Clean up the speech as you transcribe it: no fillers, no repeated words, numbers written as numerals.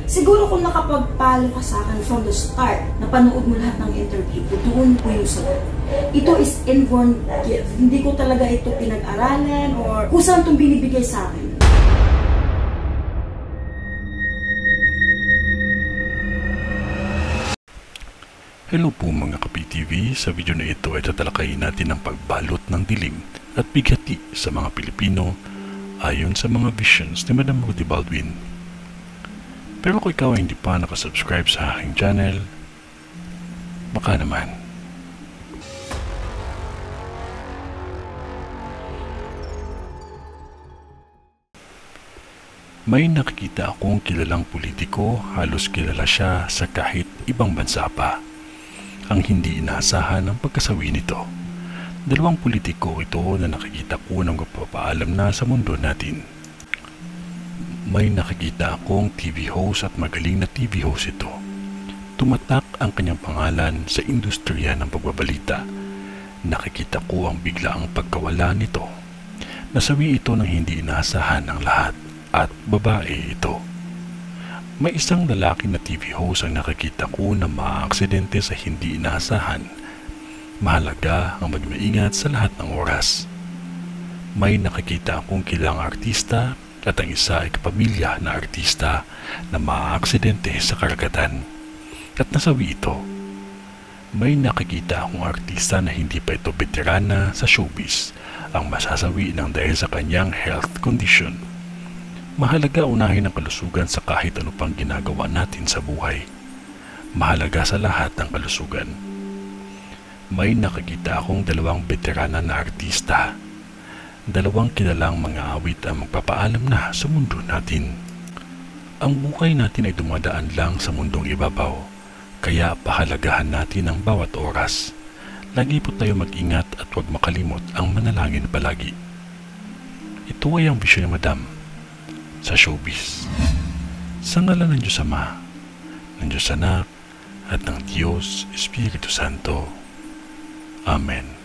Siguro kung nakapagpalo ka sa akin from the start, napanood mo lahat ng interview ko, doon po yung sagot. Ito is inborn gift. Hindi ko talaga ito pinag-aralan or kung saan itong binibigay sa akin. Hello po mga ka-PTV, sa video na ito ay tatalakayin natin ang pagbalot ng dilim at bighati sa mga Pilipino ayon sa mga visions ni Madam Rudy Baldwin. Pero kung ikaw ay hindi pa nakasubscribe sa aking channel, baka naman. May nakikita akong kilalang politiko, halos kilala siya sa kahit ibang bansa pa. Ang hindi inaasahan ang pagkasawi nito. Dalawang politiko ito na nakikita ko ng magpapaalam na sa mundo natin. May nakikita akong TV host at magaling na TV host ito. Tumatak ang kanyang pangalan sa industriya ng pagbabalita. Nakikita ko ang biglaang pagkawala nito. Nasawi ito ng hindi inaasahan ng lahat at babae ito. May isang lalaki na TV host ang nakikita ko na maaaksidente sa hindi inaasahan. Mahalaga ang magmaingat sa lahat ng oras. May nakikita akong kilalang artista at ang isa ay kapamilya na artista na maaaksidente sa karagatan at nasawi ito. May nakikita akong artista na hindi pa ito veterana sa showbiz ang masasawi ng dahil sa kanyang health condition. Mahalaga unahin ang kalusugan sa kahit ano pang ginagawa natin sa buhay. Mahalaga sa lahat ang kalusugan. May nakikita akong dalawang veterana na artista. Dalawang kilalang mga awit ang magpapaalam na sa mundo natin. Ang buhay natin ay dumadaan lang sa mundong ibabaw, kaya pahalagahan natin ang bawat oras. Lagi po tayo mag-ingat at huwag makalimot ang manalangin palagi. Ito ay ang bisyo ni Madam sa showbiz. Sa ngalan ng Diyos Ama, ng Diyos Anak, at ng Diyos Espiritu Santo. Amen.